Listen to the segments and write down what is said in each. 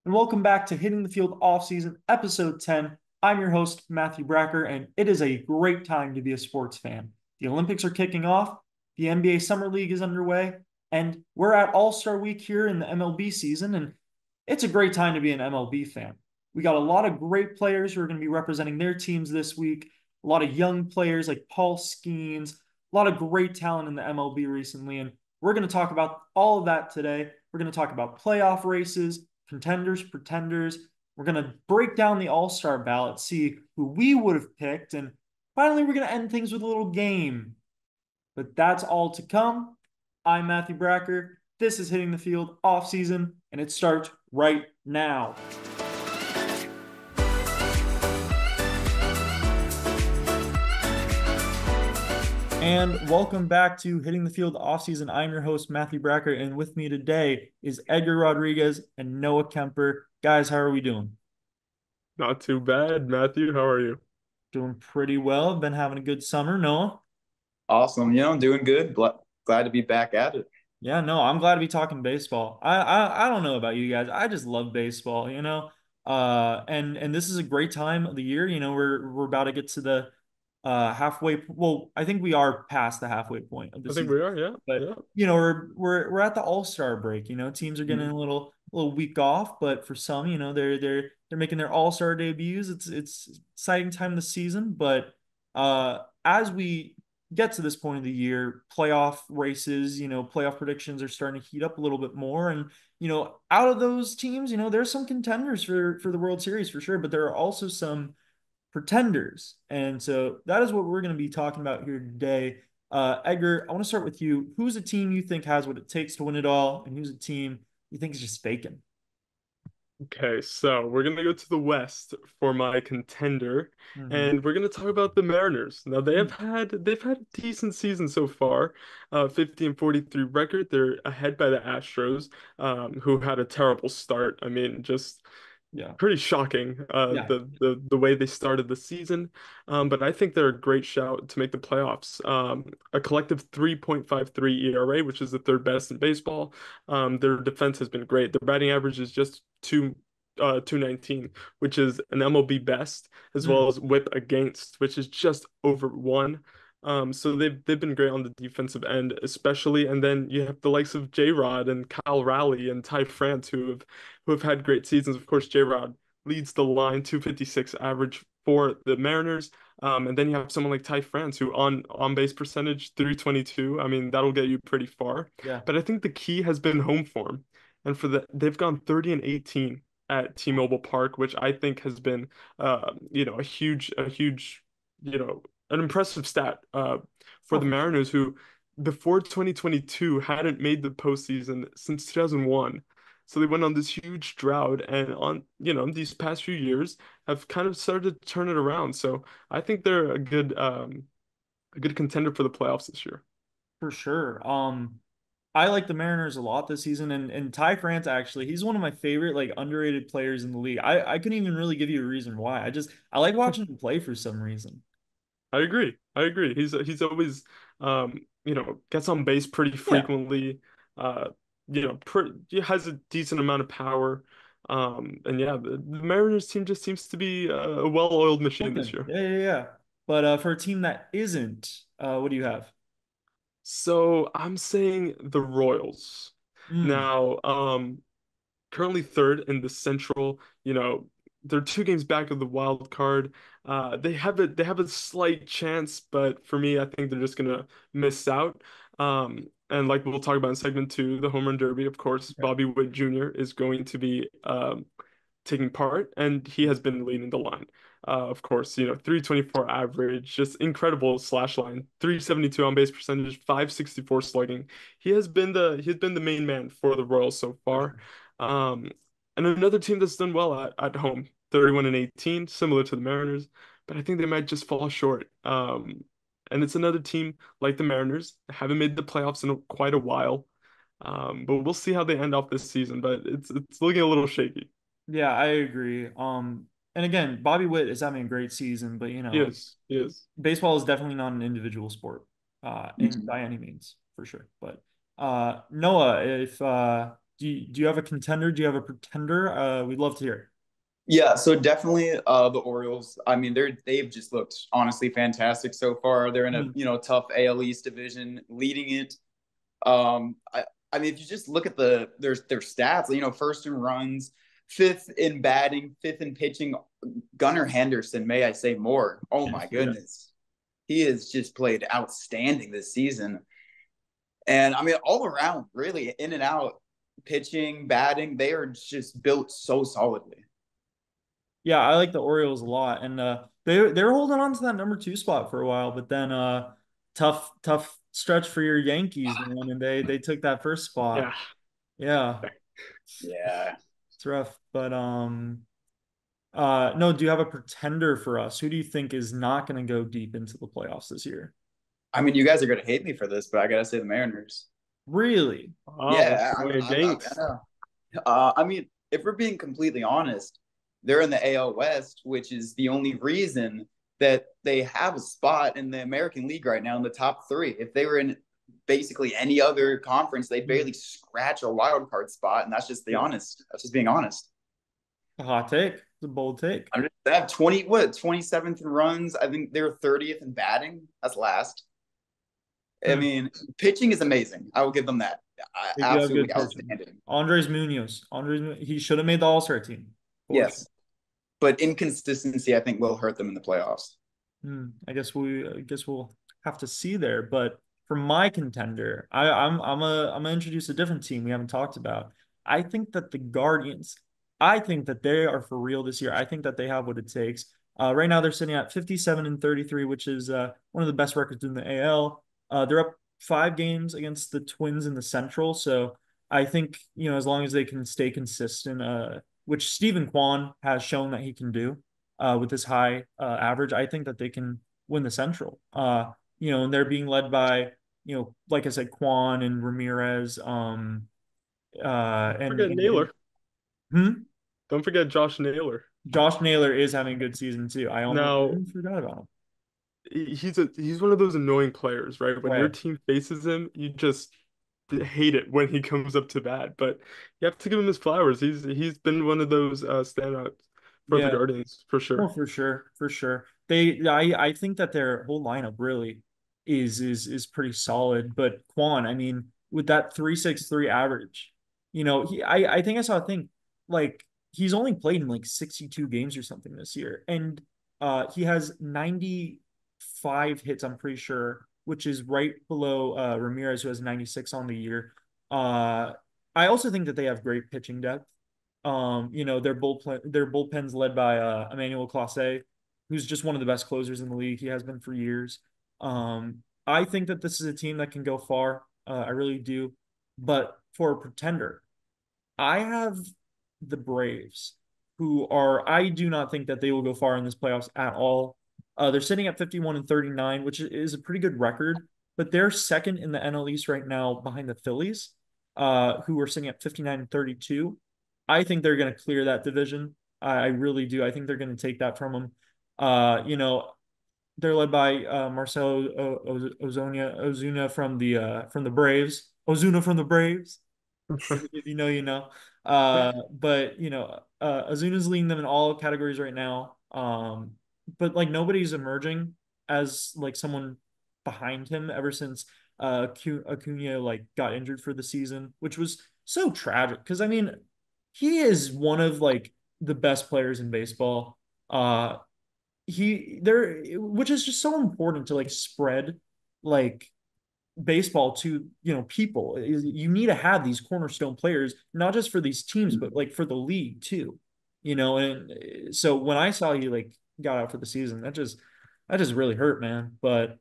and welcome back to Hitting the Field Offseason, Episode 10. I'm your host, Matthew Bracker, and it is a great time to be a sports fan. The Olympics are kicking off, the NBA Summer League is underway, and we're at All-Star Week here in the MLB season, and it's a great time to be an MLB fan. We got a lot of great players who are going to be representing their teams this week, a lot of young players like Paul Skeens, a lot of great talent in the MLB recently, and we're going to talk about all of that today. We're going to talk about playoff races, contenders, pretenders. We're going to break down the All-Star ballot, see who we would have picked, and finally, we're going to end things with a little game. But that's all to come. I'm Matthew Bracker. This is Hitting the Field off season, and it starts right now. And welcome back to Hitting the Field offseason. I'm your host, Matthew Bracker, and with me today is Edgar Rodriguez and Noah Kemper. Guys, how are we doing? Not too bad, Matthew. How are you? Doing pretty well. Been having a good summer, Noah. Awesome. I'm doing good. Glad to be back at it. Yeah, no, I'm glad to be talking baseball. I don't know about you guys. I just love baseball, you know. And this is a great time of the year. You know, we're about to get to the halfway. Well, I think we are past the halfway point of the I think season. we are. Yeah, But yeah. you know, we're at the All-Star break. You know, teams are getting Mhm. a little week off, but for some, you know, they're making their All-Star debuts. It's exciting time of the season. But as we get to this point of the year, playoff races, you know, playoff predictions are starting to heat up a little bit more. And, you know, out of those teams, you know, there's some contenders for the World Series for sure, but there are also some pretenders. And so that is what we're going to be talking about here today. Edgar, I want to start with you. Who's a team you think has what it takes to win it all, and who's a team you think is just faking? Okay, so we're gonna go to the West for my contender, Mm-hmm. and we're gonna talk about the Mariners. Now they've had a decent season so far, 50 and 43 record. They're ahead by the Astros, who had a terrible start. I mean, just Yeah. pretty shocking Yeah. the way they started the season. But I think they're a great shout to make the playoffs. A collective 3.53 ERA, which is the third best in baseball. Their defense has been great. Their batting average is just 219, which is an MLB best, as well Mm. as whip against, which is just over one. So they've been great on the defensive end, especially, and then you have the likes of J-Rod and Kyle Raleigh and Ty France who have had great seasons. Of course, J-Rod leads the line, 256 average for the Mariners. And then you have someone like Ty France, who on base percentage 322. I mean, that'll get you pretty far. Yeah. But I think the key has been home form. And they've gone 30 and 18 at T-Mobile Park, which I think has been a huge, an impressive stat for Oh, the for sure. Mariners, who before 2022 hadn't made the postseason since 2001. So they went on this huge drought, and these past few years have kind of started to turn it around. So I think they're a good contender for the playoffs this year. For sure. I like the Mariners a lot this season, and Ty France actually, he's one of my favorite like underrated players in the league. I couldn't even really give you a reason why. I like watching him play for some reason. I agree. I agree. He's always gets on base pretty Yeah. frequently. Uh, he has a decent amount of power. And yeah, the Mariners team just seems to be a well-oiled machine this Cooking. year. Yeah, yeah, yeah. But for a team that isn't, what do you have? So I'm saying the Royals. Mm, Now, currently third in the Central. They're 2 games back of the wild card. They have a slight chance, but for me, I think they're just gonna miss out. And like we'll talk about in segment two, the home run derby, of course, okay. Bobby Witt Jr. is going to be taking part, and he has been leading the line. Of course, 324 average, just incredible slash line, 372 on base percentage, 564 slugging. He has been the main man for the Royals so For far. sure. Um, and another team that's done well at home, 31 and 18, similar to the Mariners, but I think they might just fall short. And it's another team like the Mariners, haven't made the playoffs in quite a while. But we'll see how they end off this season, but it's looking a little shaky. Yeah, I agree. And again, Bobby Witt is having a great season, but you He know, is. He is. baseball is definitely not an individual sport, in Mhm. by any means, for sure. But Noah, if Do you have a contender? Do you have a pretender? We'd love to hear. Yeah, so definitely the Orioles. I mean, they've just looked honestly fantastic so far. They're in a, Hmm. tough AL East division, leading it. Um, I, I mean, if you just look at their stats, first in runs, fifth in batting, fifth in pitching. Gunnar Henderson, may I say more? Oh my Yeah. goodness, he has just played outstanding this season. And I mean, all around, really in and out, pitching, batting, they are just built so solidly. Yeah, I like the Orioles a lot, and they're holding on to that number two spot for a while, but then tough stretch for your Yankees, man, and they took that first spot. Yeah. Yeah, Yeah. it's rough, but no, do you have a pretender for us? Who do you think is not going to go deep into the playoffs this year? I mean, you guys are going to hate me for this, but I got to say the Mariners. Really? Oh, Yeah. going Yanks. I mean, if we're being completely honest, they're in the AL West, which is the only reason that they have a spot in the American League right now in the top three. If they were in basically any other conference, they'd Hmm. barely scratch a wild card spot. And that's just the Yeah, honest. That's just being honest. a hot take. It's a bold take. They have 27th in runs. I think they're 30th in batting. That's last. I Hmm. mean, pitching is amazing. I will give them that. They do have Absolutely good pitching. outstanding. Andres Munoz. He should have made the All-Star team. For sure. Yes. But inconsistency, I think, will hurt them in the playoffs. I guess we'll have to see there. But for my contender, I'm gonna introduce a different team we haven't talked about. I think that the Guardians, I think that they are for real this year. I think that they have what it takes. Right now they're sitting at 57 and 33, which is one of the best records in the AL. They're up 5 games against the Twins in the Central. So I think, as long as they can stay consistent, which Stephen Kwan has shown that he can do with this high average, I think that they can win the Central. And they're being led by, like I said, Kwan and Ramirez, Forget Naylor. hmm? Don't forget Josh Naylor. Josh Naylor is having a good season too. I Now, almost forgot about him. he's one of those annoying players, right? When your Right. team faces him, you just hate it when he comes up to bat. But you have to give him his flowers. He's been one of those standouts for the Yeah. Guardians for Oh, sure. for sure, for sure. I think that their whole lineup really is pretty solid. But Quan, I mean, with that 3.63 average, I think I saw a thing like he's only played in like 62 games or something this year, and he has 95 hits. I'm pretty sure, which is right below Ramirez, who has 96 on the year. Uh, I also think that they have great pitching depth. Their bullpen's led by Emmanuel Clase, who's just one of the best closers in the league. He has been for years. I think that this is a team that can go far. I really do. But for a pretender, I have the Braves, I do not think that they will go far in this playoffs at all. They're sitting at 51 and 39, which is a pretty good record, but they're second in the NL East right now behind the Phillies, who are sitting at 59 and 32. I think they're going to clear that division. I really do. I think they're going to take that from them. Uh, you know, they're led by Marcelo Ozuna from the Braves. Ozuna from the Braves. If you know, you know. But Azuna's leading them in all categories right now. But like nobody's emerging as like someone behind him ever since Acuna like got injured for the season, which was so tragic. Because I mean, he is one of like the best players in baseball. Uh, which is just so important to like spread like baseball to people. You need to have these cornerstone players not just for these teams but like for the league too. And so when I saw he like got out for the season, that just really hurt, man. But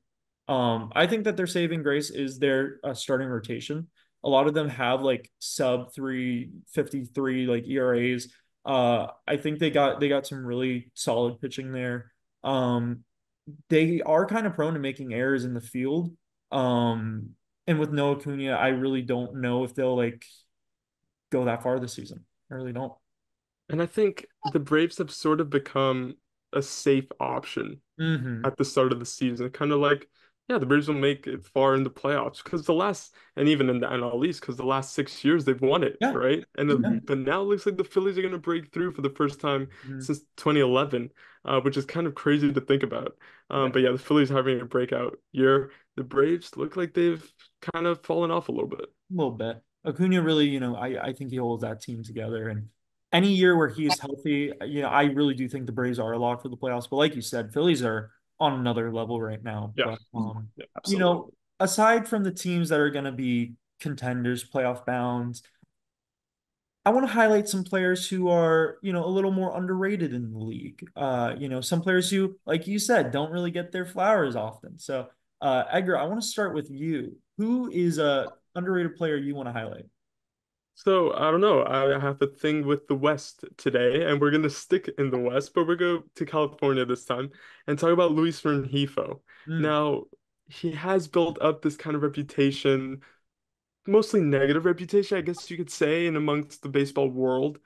I think that their saving grace is their starting rotation. A lot of them have like sub 3.53 like ERAs. I think they got some really solid pitching there. um they are kind of prone to making errors in the field. Um, and with Noah Acuna, I really don't know if they'll like go that far this season. I really don't. And I think the Braves have sort of become a safe option Hmm. at the start of the season, kind of like Yeah, the Braves will make it far in the playoffs because the last, and even in the NL East, because the last 6 years they've won it, Yeah. right? Yeah. But now it looks like the Phillies are going to break through for the first time Mhm. since 2011, which is kind of crazy to think about. Yeah. But yeah, the Phillies having a breakout year. The Braves look like they've kind of fallen off a little bit. A little bit. Acuna really, I think he holds that team together. And any year where he is healthy, I really do think the Braves are a lock for the playoffs. But like you said, Phillies are on another level right now. Yeah, But yeah, absolutely. aside from the teams that are going to be contenders, playoff bound, I want to highlight some players who are, a little more underrated in the league. Some players who, like you said, don't really get their flowers often. So, Edgar, I want to start with you. Who is a underrated player you want to highlight? So I don't know. I have a thing with the West today, and we're gonna stick in the West, but we're going to California this time and talk about Luis Rengifo. Mm, Now, he has built up this kind of reputation, mostly negative reputation, I guess you could say, in amongst the baseball world,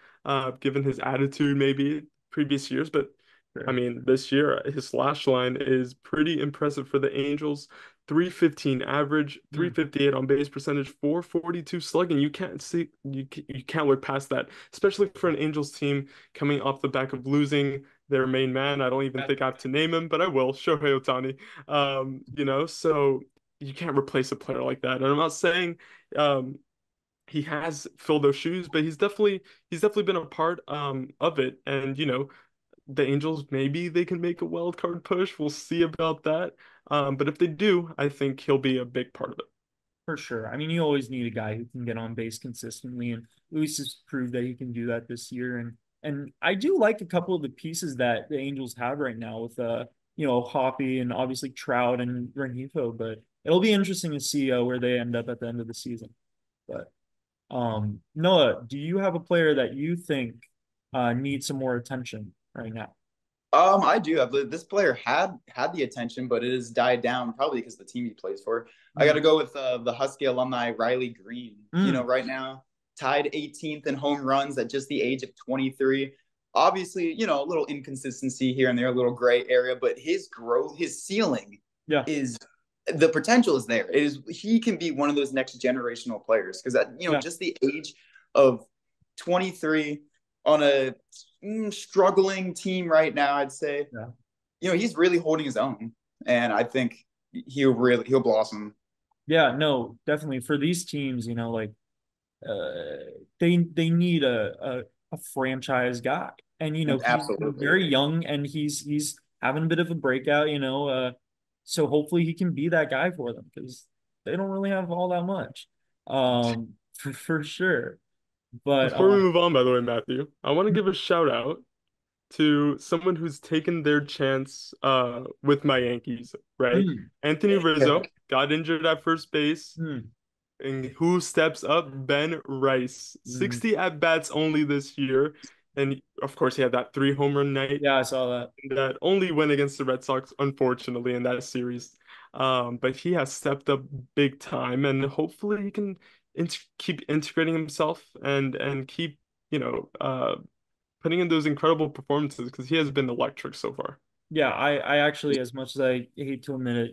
given his attitude maybe previous years. But I sure. mean, this year his slash line is pretty impressive for the Angels. 315 average, Mm, 358 on base percentage, 442 slugging. You can't look past that, especially for an Angels team coming off the back of losing their main man. I don't even yeah, think I have to name him, but I will. Shohei Ohtani. So you can't replace a player like that. And I'm not saying um, he has filled those shoes, but he's definitely been a part of it. And the Angels maybe they can make a wild card push. We'll see about that. But if they do, I think he'll be a big part of it. for sure. I mean, you always need a guy who can get on base consistently, and Luis has proved that he can do that this year. And I do like a couple of the pieces that the Angels have right now with Hoppy and obviously Trout and Rengifo, but it'll be interesting to see where they end up at the end of the season. But Noah, do you have a player that you think needs some more attention right now? I do. This player had the attention, but it has died down probably because the team he plays for. I got Mm, to go with the Husky alumni Riley Green. mm, Right now tied 18th in home runs at just the age of 23. Obviously, a little inconsistency here and there, a little gray area, but his growth, his ceiling yeah, is the potential is there. It is he can be one of those next generational players because yeah, just the age of 23 on a struggling team right now, I'd say. yeah. He's really holding his own, and I think he'll blossom. Yeah, no, definitely for these teams, like they need a franchise guy. And he's Absolutely. very young and he's having a bit of a breakout, so hopefully he can be that guy for them because they don't really have all that much. For sure. But Before we move on, by the way, Matthew, I want to give a shout out to someone who's taken their chance with my Yankees, right? mm, Anthony Yeah. Rizzo got injured at first base. mm, And who steps up? Ben Rice. mm. 60 at bats only this year. And of course, he had that 3 home run night Yeah, I saw that. that only went against the Red Sox, unfortunately, in that series. But he has stepped up big time, and hopefully he can keep integrating himself and keep, you know, uh, putting in those incredible performances because he has been electric so far. Yeah, I actually, as much as I hate to admit it,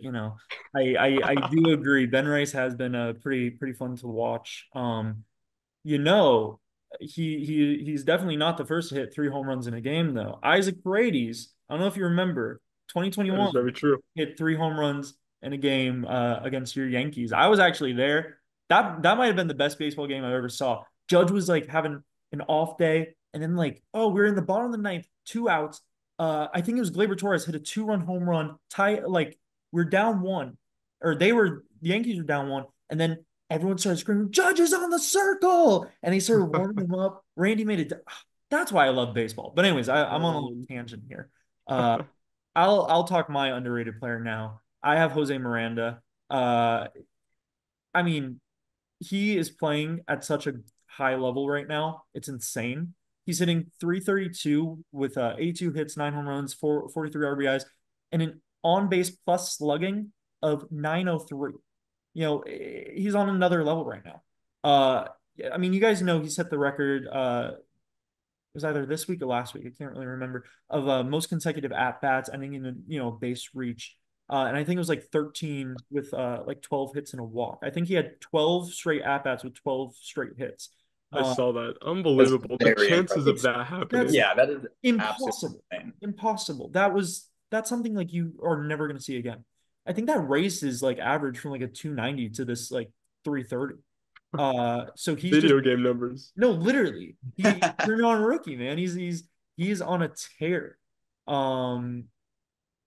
I do agree. Ben Rice has been pretty fun to watch. You know, he's definitely not the first to hit 3 home runs in a game, though. Isaac Paredes, I don't know if you remember, That is 2021 very true. hit 3 home runs in a game against your Yankees. I was actually there. That might have been the best baseball game I ever saw. Judge was like having an off day, and then like, oh, we're in the bottom of the ninth, 2 outs. I think it was Gleyber Torres hit a 2-run home run. Tie like we're down one, or the Yankees were down one, and then everyone started screaming, "Judge is on the circle!" And he started warming them up. Randy made it. That's why I love baseball. But anyways, I'm on a little Um, tangent here. Uh, I'll talk my underrated player now. I have Jose Miranda. Uh, I mean, he is playing at such a high level right now. It's insane. He's hitting 332 with 82 hits, 9 home runs, 43 RBIs, and an on base plus slugging of 903. He's on another level right now. I mean, you guys know he set the record. It was either this week or last week. I can't really remember of most consecutive at bats ending in a base reach. And I think it was like 13 with like 12 hits and a walk. I think he had 12 straight at-bats with 12 straight hits. I Uh, saw that. That's Unbelievable. The very chances of impressive. that that's happening. Yeah, that is absolutely impossible. insane. Impossible. That's something like you are never going to see again. I think that race is like average from like a 290 to this like 330. So he's just Video game numbers. no, literally. He turned on a rookie, man. He's on a tear. Um,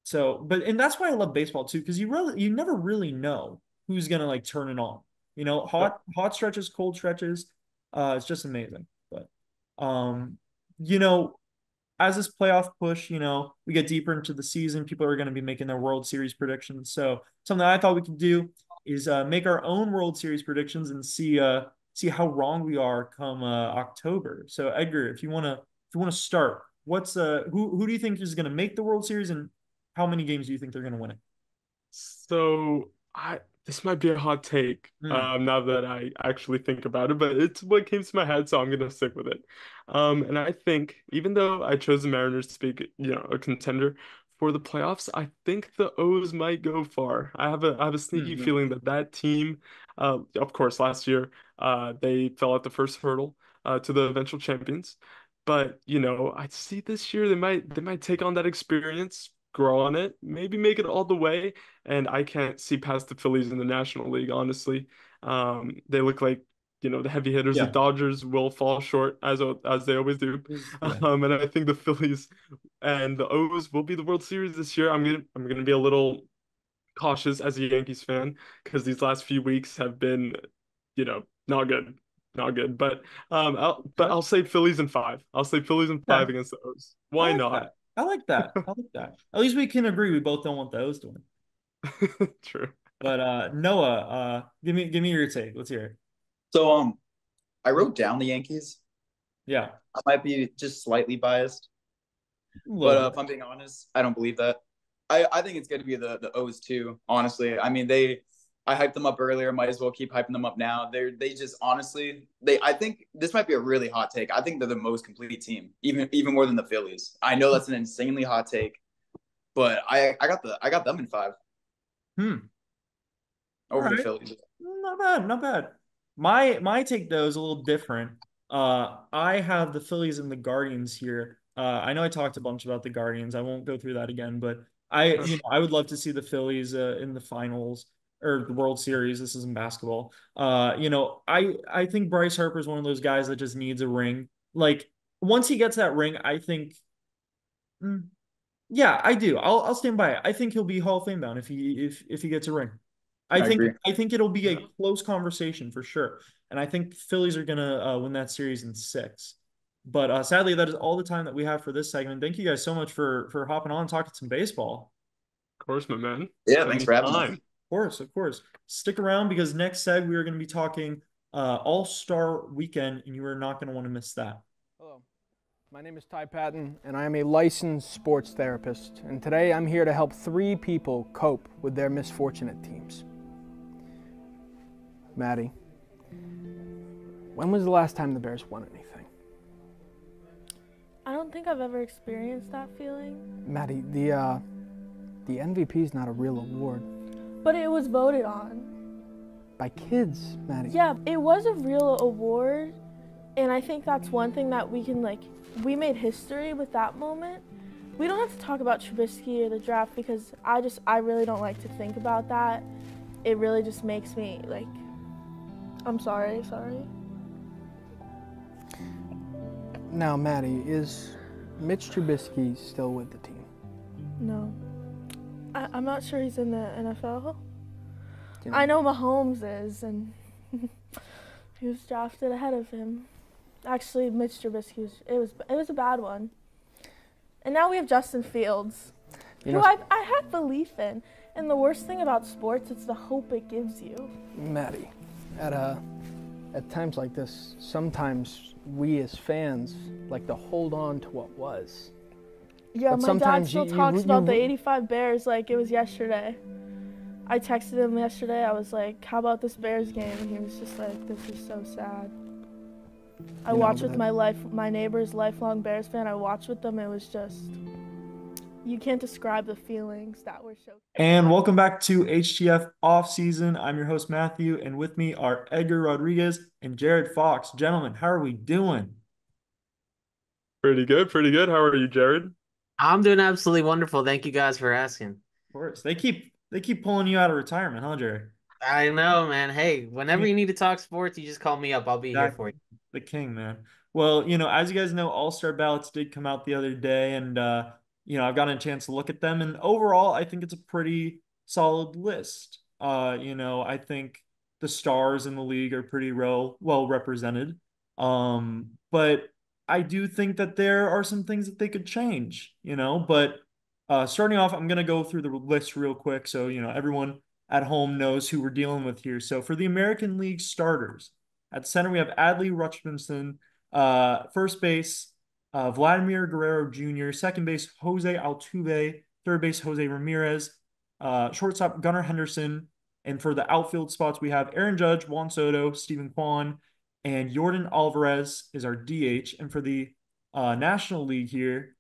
so but and that's why I love baseball too, because you never really know who's gonna like turn it on. You know, hot stretches, cold stretches. It's just amazing. But um, you know, as this playoff push, we get deeper into the season, people are going to be making their World Series predictions. So something I thought we could do is make our own World Series predictions and see how wrong we are come October. So Edgar, if you want to start, what's who do you think is going to make the World Series, and how many games do you think they're going to win it? So I this might be a hot take, Hmm. now that I actually think about it, but it's what came to my head, so I'm gonna stick with it. And I think even though I chose the Mariners to be, a contender for the playoffs, I think the O's might go far. I have a sneaky Hmm. feeling that team, of course, last year, they fell at the first hurdle, to the eventual champions. But I see this year they might take on that experience, grow on it, maybe make it all the way. And I can't see past the Phillies in the National League, honestly. They look like, the heavy hitters. The Yeah. Dodgers will fall short as they always do. Yeah. And I think the Phillies and the O's will be the World Series this year. I'm gonna be a little cautious as a Yankees fan because these last few weeks have been, not good. Not good. But Okay. I'll say Phillies in five. I'll say Phillies in Yeah. five against the O's. I Why like not? that. I like that. I like that. At least we can agree we both don't want the O's to win. True. But Noah, give me your take. Let's hear it. So I wrote down the Yankees. Yeah, I might be just slightly biased, a but little bit. if I'm being honest, I don't believe that. I think it's going to be the O's too. Honestly, I mean I hyped them up earlier. Might as well keep hyping them up now. They just honestly I think this might be a really hot take. I think they're the most complete team, even more than the Phillies. I know that's an insanely hot take, but I got them in five Hmm. All over the right. Phillies. Not bad. Not bad. My take though is a little different. I have the Phillies and the Guardians here. I know I talked a bunch about the Guardians. I won't go through that again, but I would love to see the Phillies in the finals or the World Series. This isn't basketball. I think Bryce Harper is one of those guys that just needs a ring. Like once he gets that ring, I think. mm, Yeah, I do. I'll stand by it. I think he'll be Hall of Fame bound if he gets a ring. I I think agree. I think it'll be a Yeah, close conversation for sure. And I think Phillies are gonna win that series in six. But sadly, that is all the time that we have for this segment. Thank you guys so much for hopping on and talking some baseball. of course, my man. Yeah, thanks for having me. Anytime. Of course, of course. Stick around because next seg we are going to be talking All-Star Weekend, and you are not going to want to miss that. Hello, my name is Ty Patton, and I am a licensed sports therapist. And today I'm here to help 3 people cope with their misfortunate teams. Maddie, when was the last time the Bears won anything? I don't think I've ever experienced that feeling. Maddie, the MVP is not a real award. But it was voted on. By kids, Maddie. Yeah, it was a real award. And I think that's one thing that we made history with that moment. We don't have to talk about Trubisky or the draft because I really don't like to think about that. It really just makes me I'm sorry. Now, Maddie, is Mitch Trubisky still with the team? No. I'm not sure he's in the NFL. You I know Mahomes is, and he was drafted ahead of him. Actually, Mitch Trubisky it was a bad one. And now we have Justin Fields, who I have belief in. And the worst thing about sports, it's the hope it gives you. Maddie, at times like this, sometimes we as fans like to hold on to what was. Yeah, But my dad sometimes still you- talks you- about the you- 85 Bears like it was yesterday. I texted him yesterday. I was like, how about this Bears game? And he was just like, this is so sad. I You know, watched but with my neighbor's lifelong Bears fan. I watched with them. It was just, you can't describe the feelings that were so. And welcome back to HTF Off Season. I'm your host, Matthew, and with me are Edgar Rodriguez and Jared Fox. Gentlemen, how are we doing? Pretty good, pretty good. How are you, Jared? I'm doing absolutely wonderful. Thank you guys for asking. Of course. They keep pulling you out of retirement, huh, Jared? I know, man. Hey, whenever you need to talk sports, you just call me up. I'll be here for Exactly. you. The king, man. Well, as you guys know, All-Star ballots did come out the other day, and I've gotten a chance to look at them, and overall, I think it's a pretty solid list. I think the stars in the league are pretty well represented. But I do think that there are some things that they could change, but starting off, I'm gonna go through the list real quick so everyone at home knows who we're dealing with here. So for the American League starters. At center, we have Adley Rutschmanson. First base, Vladimir Guerrero Jr. Second base, Jose Altuve. Third base, Jose Ramirez. Shortstop, Gunnar Henderson. And for the outfield spots, we have Aaron Judge, Juan Soto, Stephen Kwan, and Jordan Alvarez is our DH. And for the National League here,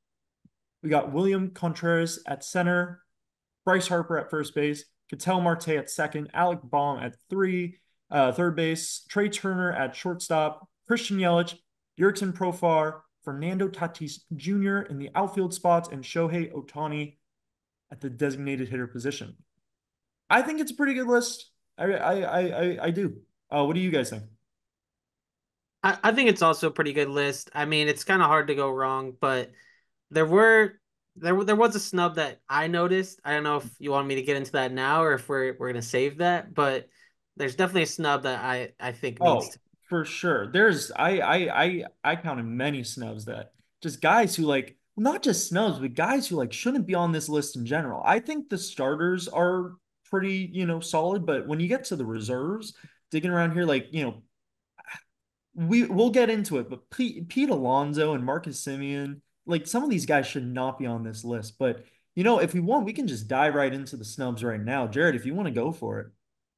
we got William Contreras at center, Bryce Harper at first base, Ketel Marte at second, Alec Baum at third base, Trey Turner at shortstop, Christian Yelich, Jurickson Profar, Fernando Tatis Jr. in the outfield spots, and Shohei Ohtani at the designated hitter position. I think it's a pretty good list. I do. What do you guys think? I think it's also a pretty good list. I mean, it's kind of hard to go wrong, but there were there was a snub that I noticed. I don't know if you want me to get into that now or if we're gonna save that, but there's definitely a snub that I think needs Oh, to. for sure. I counted many snubs that just guys who like not just snubs, but guys who like shouldn't be on this list in general. I think the starters are pretty, solid, but when you get to the reserves, digging around here, like, we'll get into it, but Pete Alonso and Marcus Simeon, like some of these guys should not be on this list. But if we want, we can just dive right into the snubs right now. Jared, if you want to go for it.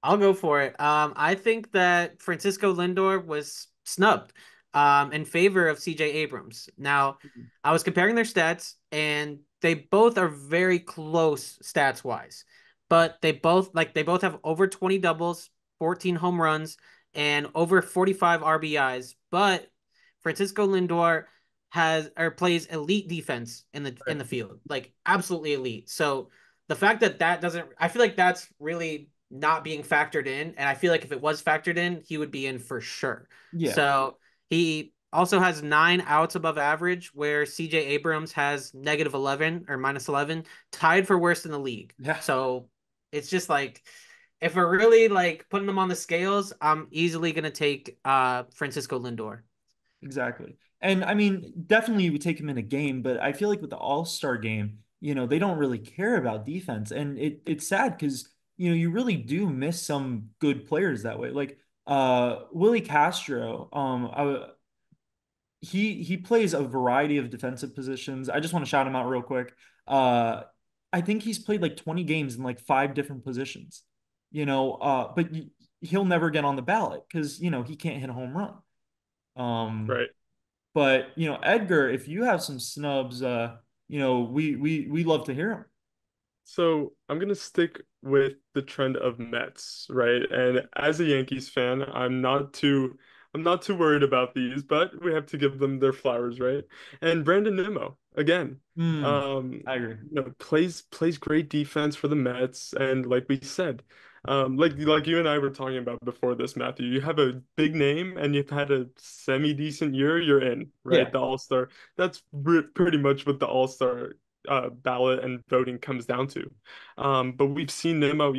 I'll go for it. I think that Francisco Lindor was snubbed in favor of CJ Abrams. Now, I was comparing their stats, and they both are very close stats wise, but they both have over 20 doubles, 14 home runs, and over 45 RBIs. But Francisco Lindor has or plays elite defense in the field, like absolutely elite. So the fact that that doesn't, I feel like that's really not being factored in. And I feel like if it was factored in, he would be in for sure. Yeah. So he also has 9 outs above average, where CJ Abrams has -11 or -11, tied for worst in the league. Yeah. So it's just like, if we're really like putting them on the scales, I'm easily gonna take Francisco Lindor. Exactly. And I mean, definitely you would take him in a game, but I feel like with the All-Star game, they don't really care about defense. And it's sad because, you really do miss some good players that way. Like Willie Castro, he plays a variety of defensive positions. I just want to shout him out real quick. I think he's played like 20 games in like 5 different positions, but he'll never get on the ballot because, he can't hit a home run. Right. But Edgar, if you have some snubs, we love to hear them. So I'm gonna stick with the trend of Mets, right? And as a Yankees fan, I'm not too worried about these, but we have to give them their flowers, right? And Brandon Nimmo again, I agree. plays great defense for the Mets, and like we said, like you and I were talking about before this, Matthew, you have a big name and you've had a semi-decent year, you're in, right? Yeah, The All-Star. That's pretty much what the All-Star ballot and voting comes down to. But we've seen Nimmo,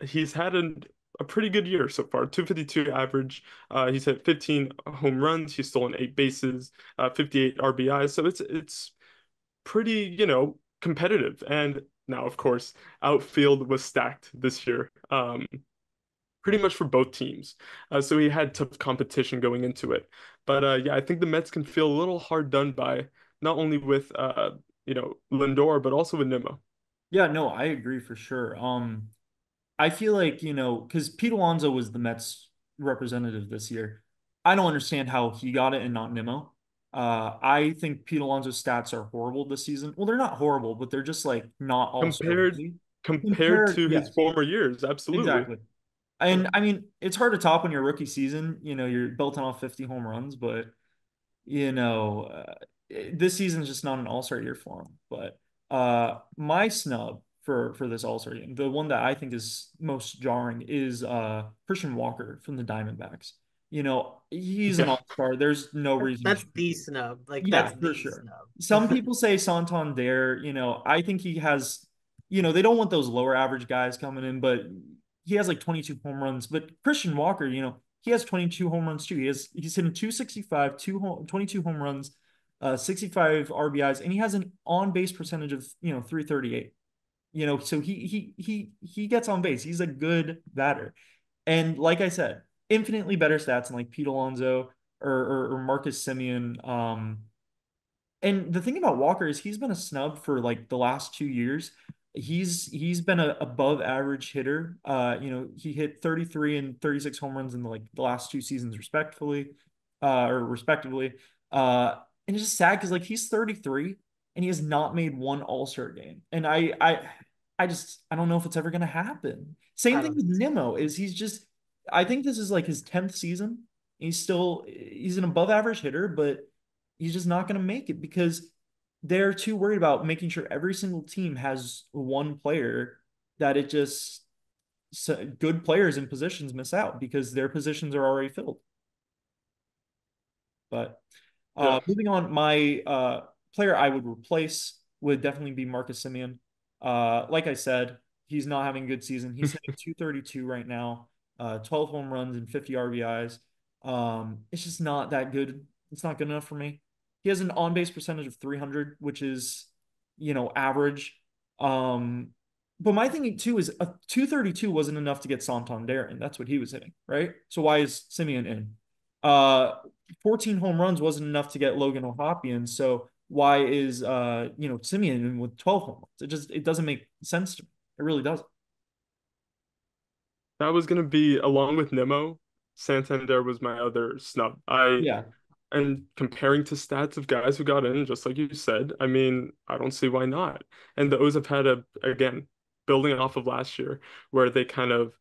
he's had a pretty good year so far. 252 average. He's hit 15 home runs. He's stolen 8 bases, 58 RBIs. So it's pretty, competitive. And now, of course, outfield was stacked this year. Pretty much for both teams. So he had tough competition going into it. But yeah, I think the Mets can feel a little hard done by, not only with Lindor, but also with Nimmo. yeah, no, I agree for sure. I feel like, because Pete Alonso was the Mets representative this year. I don't understand how he got it and not Nimmo. I think Pete Alonso's stats are horrible this season. Well, they're not horrible, but they're just like not all-star compared worthy. compared Compared, to his yes, former years. Absolutely. exactly. Yeah. And I mean, it's hard to top on your rookie season. You're built on 50 home runs, but you know, this season's just not an all-star year for him. But my snub for this all-star game, the one that I think is most jarring is Christian Walker from the Diamondbacks. He's an Yeah. all-star. There's no reason. That's the snub. Like Yeah, that's for the sure. snub. Some people say Santander, I think he has, they don't want those lower average guys coming in, but he has like 22 home runs. But Christian Walker, he has 22 home runs too. He's hitting 265, 22 home runs, 65 RBIs, and he has an on-base percentage of, 338. So he gets on base. He's a good batter. And like I said, infinitely better stats than like Pete Alonso or Marcus Semien. And the thing about Walker is he's been a snub for like the last 2 years. He's been a above average hitter. He hit 33 and 36 home runs in the last 2 seasons respectively. And it's just sad because like he's 33 and he has not made one All-Star game. And I don't know if it's ever gonna happen. Same I thing don't with think so. Nimmo, I think this is like his 10th season. He's an above average hitter, but he's just not going to make it because they're too worried about making sure every single team has one player that it just good players in positions miss out because their positions are already filled. But Yeah. moving on, my player I would replace would definitely be Marcus Semien. Like I said, he's not having a good season. He's hitting 232 right now, 12 home runs and 50 RBIs. It's just not that good. It's not good enough for me. He has an on-base percentage of 300, which is, average. Um, but my thing too is a 232 wasn't enough to get Santander in. That's what he was hitting, right? So why is Simeon in? 14 home runs wasn't enough to get Logan O'Hoppe. So why is Simeon with 12 home runs? It doesn't make sense to me. It really doesn't. That was gonna be along with Nemo, Santander was my other snub. Yeah, And comparing to stats of guys who got in, just like you said, I mean, I don't see why not. And the O's have had again, building off of last year, where they kind of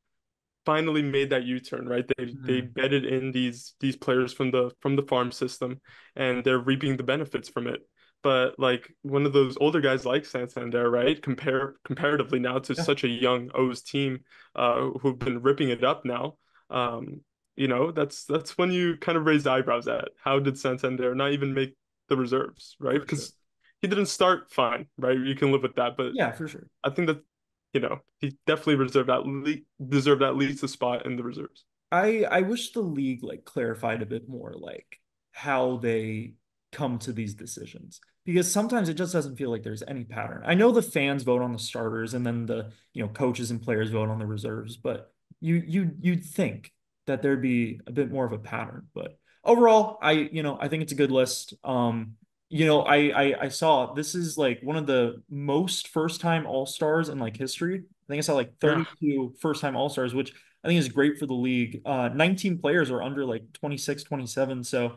finally made that U-turn, right? They Mhm. bedded in these players from the farm system, and they're reaping the benefits from it. But like one of those older guys like Santander, right? Comparatively now to Yeah, such a young O's team, who've been ripping it up now. Um, that's when you kind of raise eyebrows at how did Santander not even make the reserves, right? for sure. Because he didn't start fine, right? You can live with that, but Yeah, for sure. I think that he definitely deserved at least a spot in the reserves. I wish the league like clarified a bit more like how they come to these decisions because sometimes it just doesn't feel like there's any pattern. I know the fans vote on the starters and then the coaches and players vote on the reserves, but you'd think that there'd be a bit more of a pattern. But overall, I think it's a good list. I saw this is like one of the most first time all stars in like history. I think I saw like Yeah, 32 first time all stars, which I think is great for the league. 19 players are under like 26, 27. So,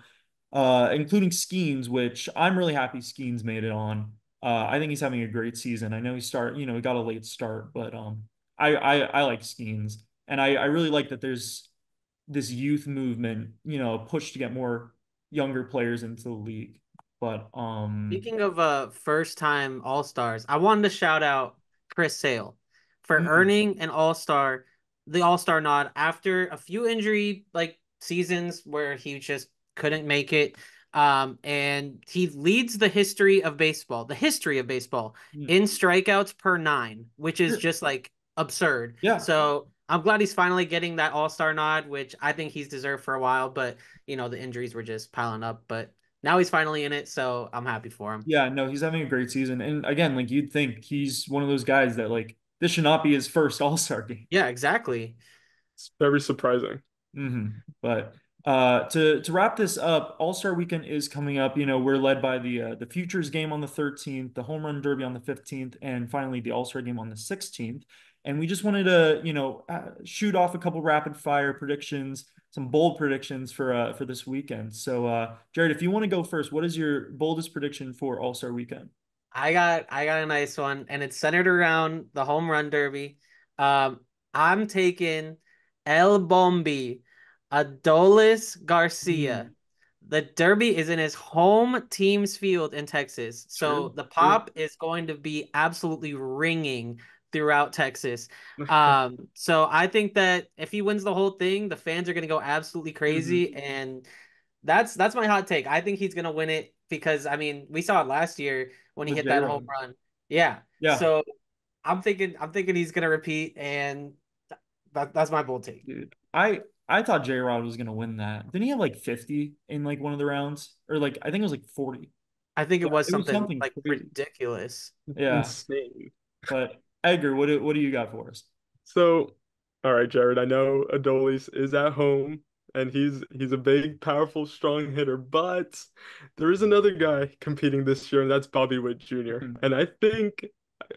including Skeens, which I'm really happy Skeens made it on. I think he's having a great season. I know he got a late start, but I like Skeens. And I really like that there's this youth movement, push to get more younger players into the league. But Speaking of first time All-Stars, I wanted to shout out Chris Sale for mm, earning the All-Star nod after a few injury like seasons where he just couldn't make it. And he leads the history of baseball mm, in strikeouts per nine, which is just like absurd. yeah. So I'm glad he's finally getting that All-Star nod, which I think he's deserved for a while, but the injuries were just piling up. But now he's finally in it, so I'm happy for him. Yeah, no, he's having a great season. And again, like you'd think he's one of those guys that like this should not be his first All-Star game. Yeah, exactly. it's very surprising. But to wrap this up, All-Star Weekend is coming up. We're led by the Futures game on the 13th, the Home Run Derby on the 15th, and finally the All-Star game on the 16th. And we just wanted to, shoot off a couple rapid fire predictions. some bold predictions for this weekend. So Jared, if you want to go first, what is your boldest prediction for All-Star Weekend? I got a nice one, and it's centered around the home run derby. I'm taking El Bombi, Adolis Garcia. Hmm. The derby is in his home team's field in Texas, so True, the true. pop is going to be absolutely ringing throughout Texas. So I think that if he wins the whole thing, the fans are going to go absolutely Hmm. crazy, and that's my hot take. I think he's gonna win it because I mean we saw it last year when he With hit that home J-Rod. run. Yeah. Yeah, So I'm thinking he's gonna repeat, and that's my bold take. dude. I thought J-Rod was gonna win that. Didn't he have like 50 in like one of the rounds? Or like I think it was like 40. I think it Yeah, was it was something something like crazy. ridiculous. Yeah. Insane. But Edgar, what do you got for us? So, all right, Jared, I know Adolis is at home and he's a big, powerful, strong hitter, but there is another guy competing this year, and that's Bobby Witt Jr. And I think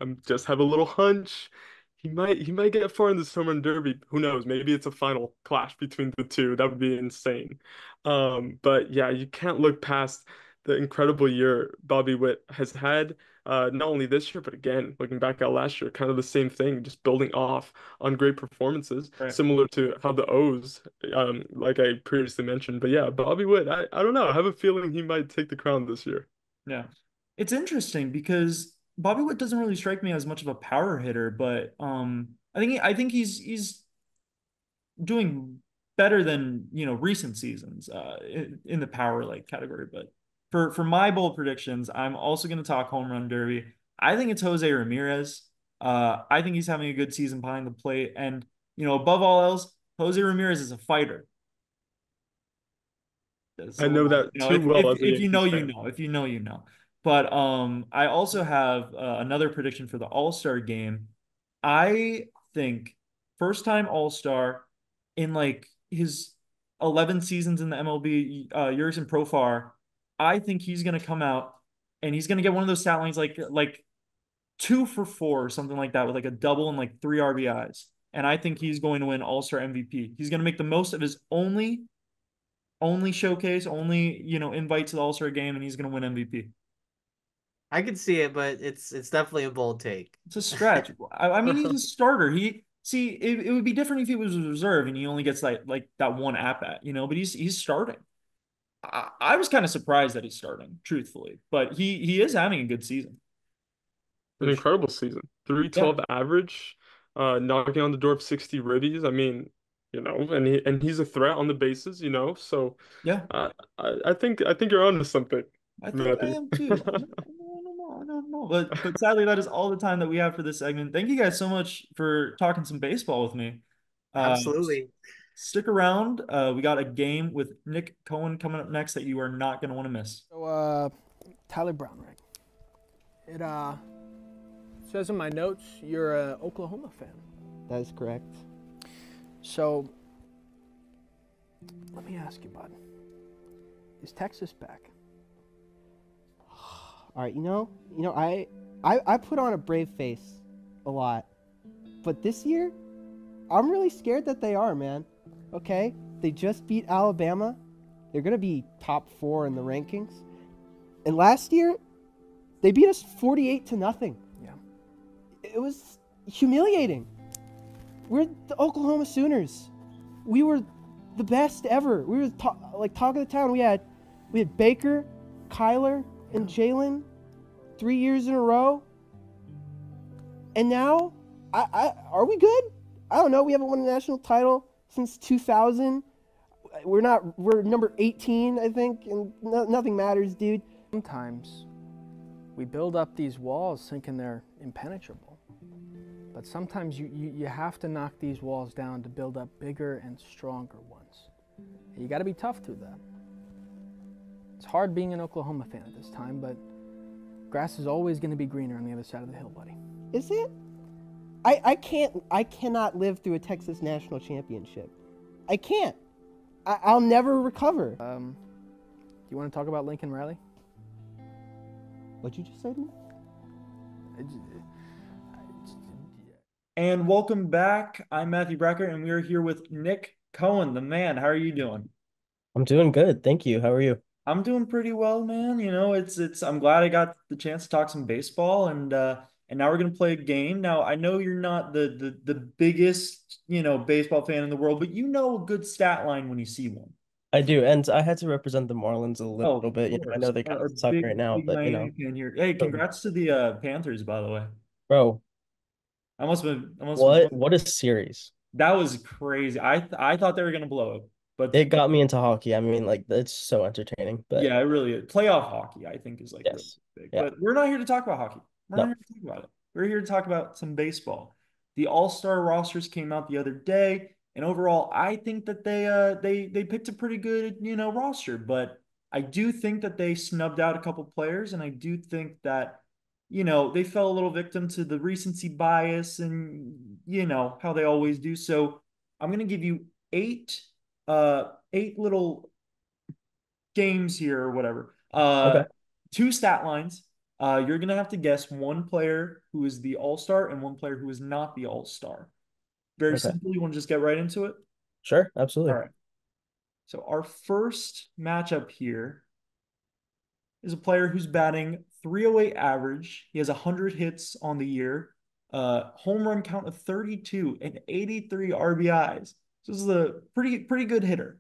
I'm just have a little hunch. He might get far in this home run derby. Who knows? Maybe it's a final clash between the two. That would be insane. But yeah, you can't look past the incredible year Bobby Witt has had. Not only this year, but again, looking back at last year, kind of the same thing, just building off on great performances, Right. similar to how the O's, like I previously mentioned. But yeah, Bobby Witt, I don't know. I have a feeling he might take the crown this year. Yeah. It's interesting because Bobby Witt doesn't really strike me as much of a power hitter, but I think he's doing better than recent seasons in the power like category. But for my bold predictions, I'm also going to talk home run derby. I think it's Jose Ramirez. I think he's having a good season behind the plate, and above all else, Jose Ramirez is a fighter. It's a I know little, that too well as a if you know, Yankees you fan. know. If you know, you know. But I also have another prediction for the All-Star game. I think first time All-Star in like his 11 seasons in the MLB, Jurickson Profar. I think he's gonna come out and he's gonna get one of those stat lines like 2 for 4 or something like that with like a double and like 3 RBIs. And I think he's going to win All-Star MVP. He's gonna make the most of his only showcase, only invite to the All Star game, and he's going to win MVP. I could see it, but it's definitely a bold take. It's a stretch. I mean, he's a starter. It would be different if he was a reserve and he only gets like that one at bat, but he's starting. I was kind of surprised that he's starting, truthfully, but he is having a good season An for sure. incredible season. Yeah, 312 average, knocking on the door of 60 ribbies. I mean, and he's a threat on the bases, so yeah. I think you're onto something, I think I Matthew. am too. I don't know. But sadly, that is all the time that we have for this segment. Thank you guys so much for talking some baseball with me. Uh, Absolutely. Stick around. We got a game with Nick Cohen coming up next that you are not going to want to miss. So, Tyler Brown, right? It says in my notes you're an Oklahoma fan. That is correct. So, let me ask you, bud. Is Texas back? All right, I put on a brave face a lot, but this year, I'm really scared that they are, man. Okay, they just beat Alabama. They're gonna be top 4 in the rankings. And last year, they beat us 48-0. Yeah. It was humiliating. We're the Oklahoma Sooners. We were the best ever. We were talk of the town. We had Baker, Kyler, and Jalen 3 years in a row. And now, are we good? I don't know. We haven't won a national title since 2000. We're number 18, I think, and nothing matters, dude. Sometimes we build up these walls thinking they're impenetrable. But sometimes you have to knock these walls down to build up bigger and stronger ones. And you got to be tough through that. It's hard being an Oklahoma fan at this time, but grass is always going to be greener on the other side of the hill, buddy. Is it? I cannot live through a Texas national championship. I can't. I'll never recover. Do you want to talk about Lincoln Riley? What'd you just say to me? And welcome back. I'm Matthew Bracker, and we are here with Nick Cohen, the man, how are you doing? I'm doing good. Thank you. How are you? I'm doing pretty well, man. It's I'm glad I got the chance to talk some baseball and now we're gonna play a game. Now I know you're not the biggest, baseball fan in the world, but you know a good stat line when you see one. I do. And I had to represent the Marlins a Oh, little of bit. I course. know they kind Our of suck big right now, big but Miami fan here. Hey, so, congrats to the Panthers, by the way. bro, I must have been what a series. that was crazy. I thought they were gonna blow it, but It got me into hockey. I mean, like it's so entertaining, but yeah, it really is. Playoff hockey, I think, is like really yes. big. Yeah. But we're not here to talk about hockey. We're not No. here to talk about it. We're here to talk about some baseball. The All-Star rosters came out the other day, and overall, I think that they picked a pretty good, roster. But I do think that they snubbed out a couple players, and I do think that, they fell a little victim to the recency bias and how they always do. So I'm gonna give you eight little games here or whatever. Okay. Two stat lines. You're gonna have to guess one player who is the All-Star and one player who is not the All-Star. Very Okay. simple. You want to just get right into it? Sure. All Absolutely. right. So our first matchup here is a player who's batting 308 average. He has 100 hits on the year, home run count of 32 and 83 RBIs. So this is a pretty good hitter.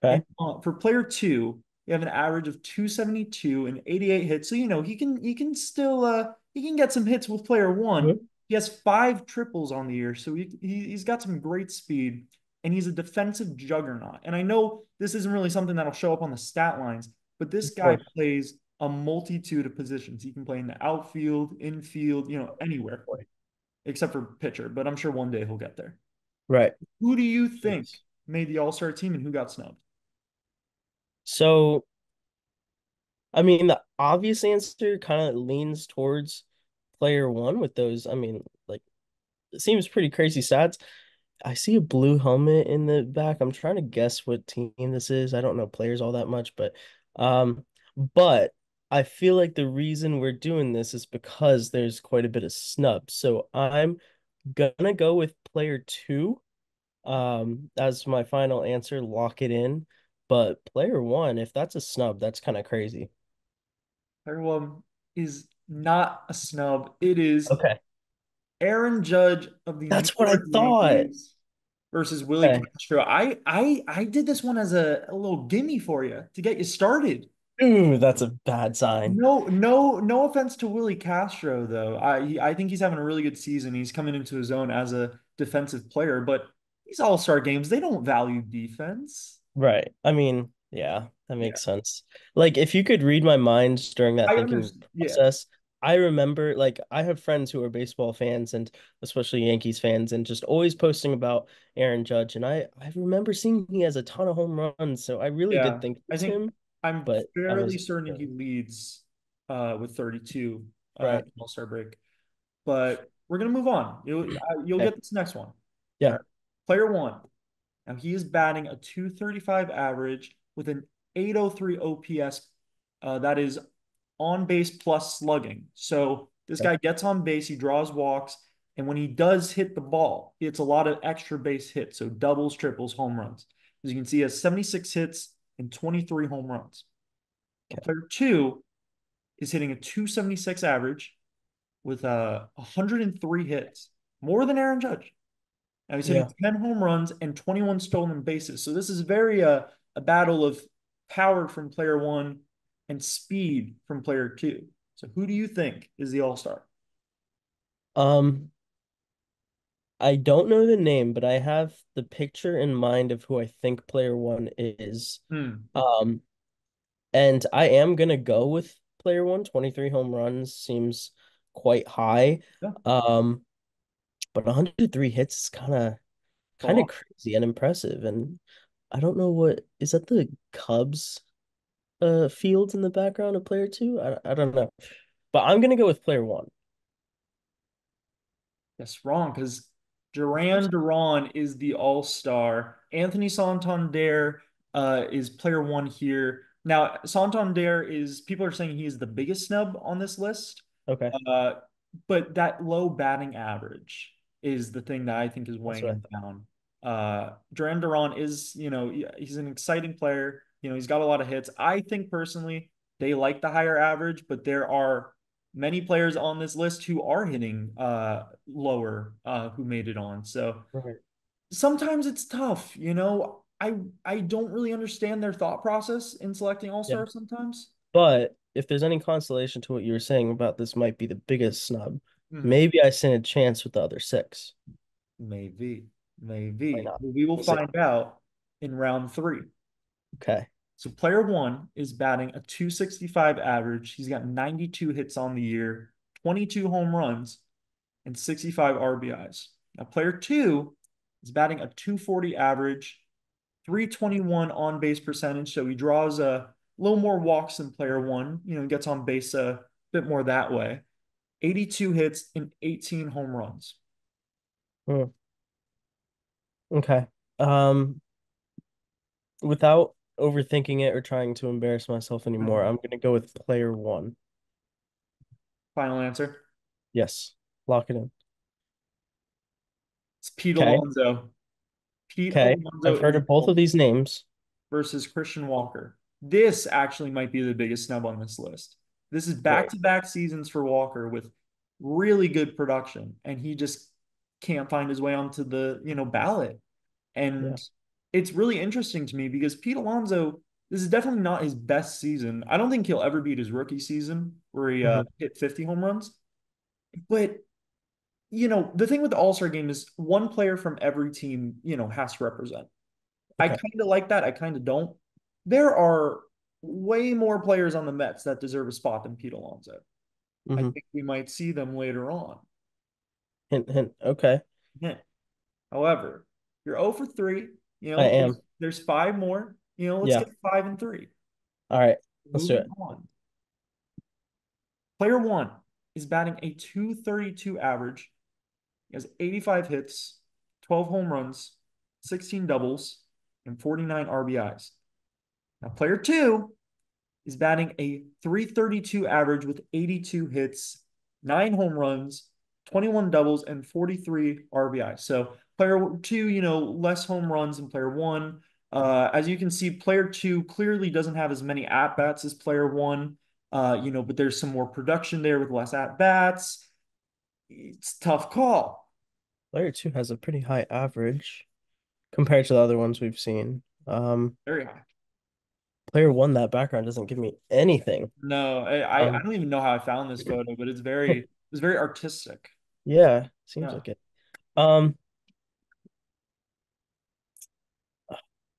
And Okay. for player two, you have an average of 272 and 88 hits. So he can still he can get some hits with player one. Mhm. He has five triples on the year, so he's got some great speed, and he's a defensive juggernaut. And I know this isn't really something that'll show up on the stat lines, but this Of guy course. plays a multitude of positions. He can play in the outfield, infield, anywhere except for pitcher. But I'm sure one day he'll get there. Right. Who do you think Yes. made the All Star team, and who got snubbed? So, I mean, the obvious answer kind of leans towards player one with those. I mean, like, it seems pretty crazy stats. I see a blue helmet in the back. I'm trying to guess what team this is. I don't know players all that much, um but I feel like the reason we're doing this is because there's quite a bit of snubs. So I'm gonna go with player two as my final answer, lock it in. But player one, if that's a snub, that's kind of crazy. Everyone is not a snub. It is Okay. Aaron Judge of the New That's what I York thought. Yankees versus Willie Okay. Castro. I did this one as a little gimme for you to get you started. Ooh, that's a bad sign. No offense to Willie Castro though. I think he's having a really good season. He's coming into his own as a defensive player, but these All-Star games, they don't value defense. Right. I mean, yeah, that Yeah. makes sense. Like, if you could read my mind during that I thinking understand. Yeah. process, I remember, like, I have friends who are baseball fans and especially Yankees fans and just always posting about Aaron Judge. And I remember seeing he has a ton of home runs. So I really did Yeah. think it I was think him, I'm but I fairly was, certain he leads with 32 right. All-Star break. But we're gonna move on. You'll Okay. get this next one. All Yeah. right. Player one. Now he is batting a 235 average with an 803 OPS. That is on base plus slugging. So this Okay. guy gets on base, he draws walks, and when he does hit the ball, it's a lot of extra base hits. So doubles, triples, home runs. As you can see, he has 76 hits and 23 home runs. Okay. Player two is hitting a 276 average with 103 hits, more than Aaron Judge. Now he's hitting Yeah. 10 home runs and 21 stolen bases. So this is very a battle of power from player one and speed from player two. So who do you think is the all-star? Um, I don't know the name, but I have the picture in mind of who I think player one is. Hmm. Um, And I am gonna go with player one. 23 home runs seems quite high. Yeah, Um, but 103 hits is it's a kind of lot. crazy and impressive. And I don't know what is that the Cubs field in the background of player two? I don't know. But I'm gonna go with player one. That's wrong because Duran Duran is the all-star. Anthony Santander is player one here. Now, Santander is, people are saying he is the biggest snub on this list. Okay, Uh, but that low batting average is the thing that I think is that's weighing what I him thought. down. Duran Duran is, he's an exciting player. He's got a lot of hits. I think personally they like the higher average, but there are many players on this list who are hitting lower who made it on. So Right. sometimes it's tough, I don't really understand their thought process in selecting Yeah. all-stars sometimes. But if there's any consolation to what you were saying about this might be the biggest snub, Mhm. maybe I stand a chance with the other six. Maybe, Why maybe. not? We will We'll see. find out in round 3. Okay. So player 1 is batting a 265 average. He's got 92 hits on the year, 22 home runs, and 65 RBIs. Now player 2 is batting a 240 average, 321 on base percentage. So he draws a little more walks than player 1, gets on base a bit more that way. 82 hits and 18 home runs. Hmm. Okay. Um, Without overthinking it or trying to embarrass myself anymore, I'm gonna go with player one. Final answer. Yes. Lock it in. It's Pete Okay. Alonso. Pete Okay. Alonso I've heard is of both of these names. versus Christian Walker. This actually might be the biggest snub on this list. This is Great. back-to-back seasons for Walker with really good production, and he just can't find his way onto the ballot. Yeah. And it's really interesting to me because Pete Alonso, this is definitely not his best season. I don't think he'll ever beat his rookie season where he Mhm. hit 50 home runs. But the thing with the All-Star game is one player from every team, has to represent. I Okay. kind of like that. I kind of don't. There are way more players on the Mets that deserve a spot than Pete Alonso. I Hmm. think we might see them later on. Hint, hint. Okay. Yeah. However, you're 0 for 3. I There's, am. there's 5 more. Let's Yeah. get 5 and 3. All right. Let's do Moving it. on. Player 1 is batting a 232 average. He has 85 hits, 12 home runs, 16 doubles, and 49 RBIs. Now, player 2 is batting a 332 average with 82 hits, 9 home runs, 21 doubles, and 43 RBI. So player 2, less home runs than player 1. As you can see, player 2 clearly doesn't have as many at bats as player 1. But there's some more production there with less at bats. It's a tough call. Player two has a pretty high average compared to the other ones we've seen. Very high. Player one, that background doesn't give me anything. No, I Um, don't even know how I found this photo, but it's very artistic. yeah, seems Yeah. like it. Um,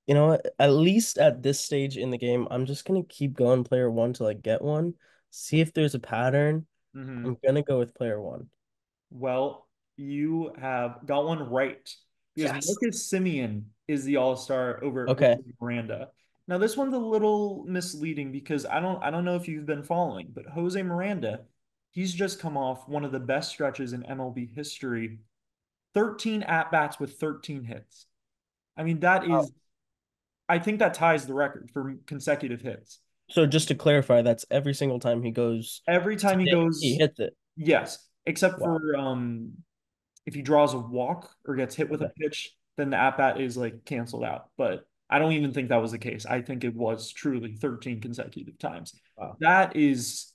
you know what? At least at this stage in the game, I'm just gonna keep going player one till I get one. See if there's a pattern. Mm-hmm. I'm gonna go with player one. Well, you have got one right because Yes. Marcus Simeon is the all-star over Okay. Jose Miranda. Now, this one's a little misleading because I don't know if you've been following, but Jose Miranda, he's just come off one of the best stretches in MLB history, 13 at-bats with 13 hits. I mean, Oh. I think that ties the record for consecutive hits. So just to clarify, that's every single time he goes Every to time he hit, he goes, hits it. yes, except Wow. for if he draws a walk or gets hit with a Okay. pitch, then the at bat is like canceled out. But I don't even think that was the case. I think it was truly 13 consecutive times. Wow. That is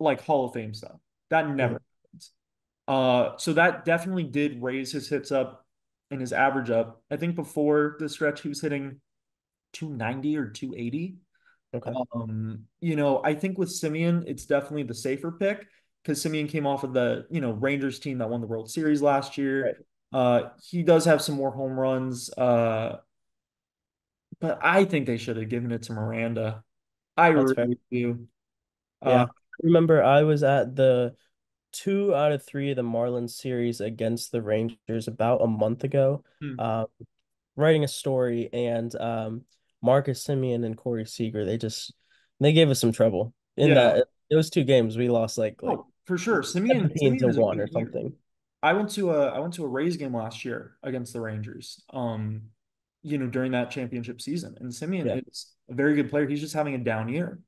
like Hall of Fame stuff. That Mhm. never happens. So that definitely did raise his hits up and his average up. I think before the stretch he was hitting 290 or 280. Okay. I think with Simeon, it's definitely the safer pick because Simeon came off of the, Rangers team that won the World Series last Right. year. He does have some more home runs, but I think they should have given it to Miranda. I That's fair. really do. Uh, Yeah. Remember, I was at the 2 out of 3 of the Marlins series against the Rangers about a month ago, hmm, uh, writing a story, and Marcus Simeon and Corey Seager, they gave us some trouble in yeah. that those 2 games. We lost like Oh, for sure. Simeon 17 Simeon to is a 1 good or player. something. I went to a Rays game last year against the Rangers. During that championship season. And Simeon Yeah, is a very good player. He's just having a down year.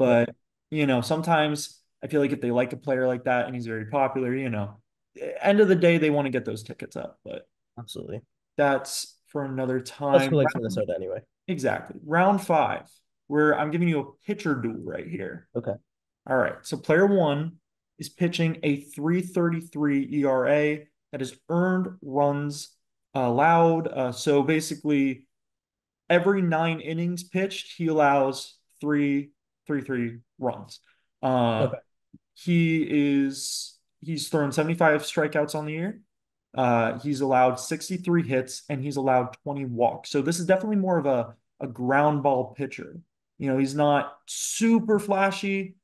yeah, But, sometimes I feel like if they like a player like that and he's very popular, end of the day, they want to get those tickets up. But absolutely. that's for another Plus, time. who likes Minnesota anyway? Exactly. Round 5, where I'm giving you a pitcher duel right here. Okay. All right. So player one is pitching a 3.33 ERA that has earned runs allowed. So basically, every 9 innings pitched, he allows 3.33 runs. Uh, Okay. he's thrown 75 strikeouts on the year. He's allowed 63 hits and he's allowed 20 walks. So this is definitely more of a ground ball pitcher. He's not super flashy,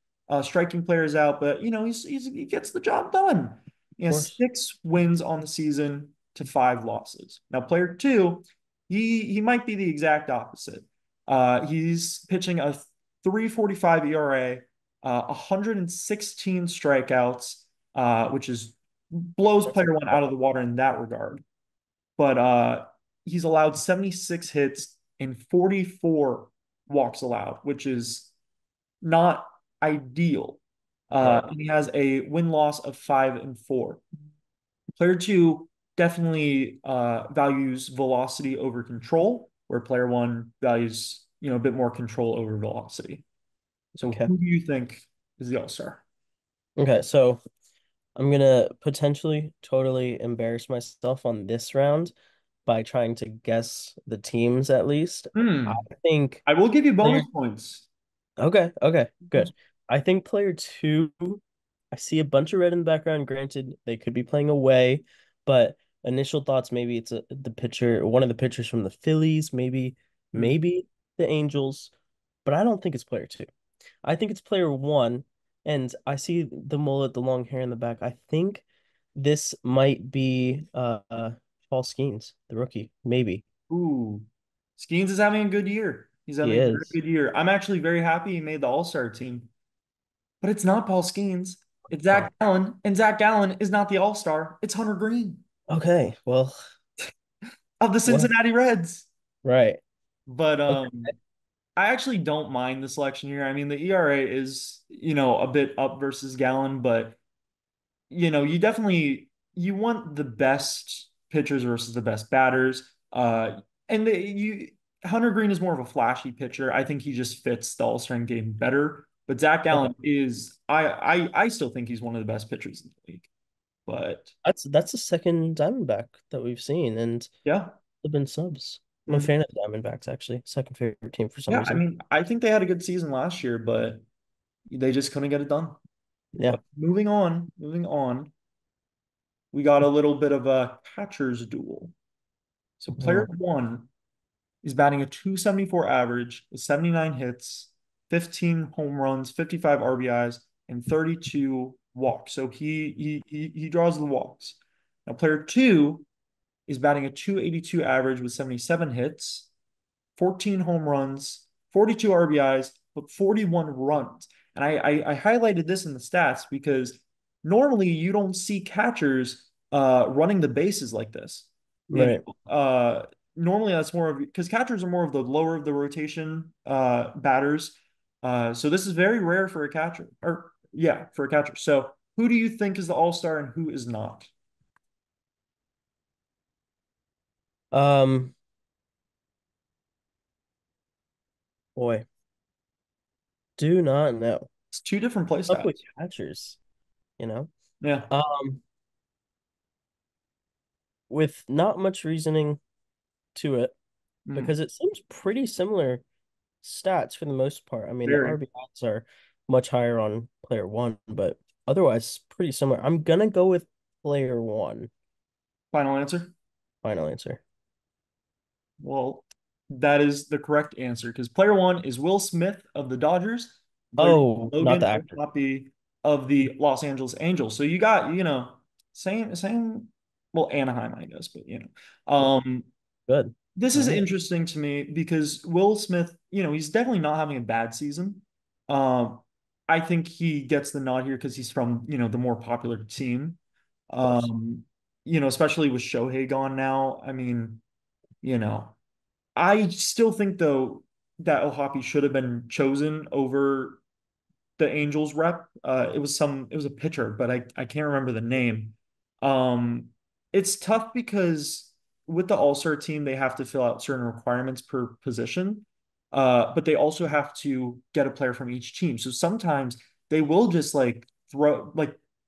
striking players out, but he gets the job done. He Of has course. 6 wins on the season to 5 losses. Now, player two, he might be the exact opposite. He's pitching a 3.45 ERA, 116 strikeouts, which is blows That's player one out of the water in that regard. But he's allowed 76 hits and 44 walks allowed, which is not ideal. right. And he has a win loss of 5-4. Player two definitely values velocity over control, where player one values a bit more control over velocity. So Okay. who do you think is the all-star? Okay. So I'm gonna potentially totally embarrass myself on this round by trying to guess the teams at least. I think I will give you player. bonus points. Okay. Okay. Good. I think player two. I see a bunch of red in the background. Granted, they could be playing away, but initial thoughts maybe it's the pitcher, one of the pitchers from the Phillies, maybe the Angels, but I don't think it's player two. I think it's player one, and I see the mullet, the long hair in the back. I think this might be Paul Skeens, the rookie, maybe. Ooh, Skeens is having a good year. He's He having a very is. good year. I'm actually very happy he made the All-Star team, but it's not Paul Skeens. It's Oh, Zach Gallen, and Zach Gallen is not the All-Star. It's Hunter Green okay. of the Well, Cincinnati Reds. right. But Okay. I actually don't mind the selection here. I mean, the ERA is, a bit up versus Gallen, but you definitely you want the best pitchers versus the best batters. And Hunter Green is more of a flashy pitcher. I think he just fits the All-Star game better. But Zach Okay. Gallen is I still think he's one of the best pitchers in the league. But That's the second Diamondback that we've seen, and yeah. they've been subs. I'm a Mhm. fan of the Diamondbacks, actually. Second favorite team for some Yeah, I reason. mean, I think they had a good season last year, but they just couldn't get it done. Yeah. But moving on, we got a little bit of a catcher's duel. So player Oh, one is batting a 274 average with 79 hits, 15 home runs, 55 RBIs, and 32 walks. So he draws the walks. Now player two is batting a 282 average with 77 hits, 14 home runs, 42 RBIs, but 41 runs. And I highlighted this in the stats because normally you don't see catchers running the bases like this. You right. Normally that's more of because catchers are more of the lower of the rotation batters. So this is very rare for a catcher, or yeah, for a catcher. So who do you think is the all-star and who is not? Um, boy, do not know. It's two different play Up with styles. catchers, you know? Yeah. Um, with not much reasoning to it, Mm, because it seems pretty similar stats for the most part. I mean, the very. RBIs are much higher on player one, but otherwise pretty similar. I'm gonna go with player one. Final answer? Final answer. Well, that is the correct answer because player one is Will Smith of the Dodgers. Player Oh, not Logan the actor. O'Hoppe of the Los Angeles Angels. So you got, same, well, Anaheim, I guess, but Good. this All is right. interesting to me because Will Smith, he's definitely not having a bad season. Um, I think he gets the nod here because he's from, the more popular team. Of course. Especially with Shohei gone now. I mean, you know, I still think though that Ohapi should have been chosen over the Angels rep. It was a pitcher, but I can't remember the name. Um, it's tough because with the All-Star team, they have to fill out certain requirements per position. But they also have to get a player from each team. So sometimes they will just like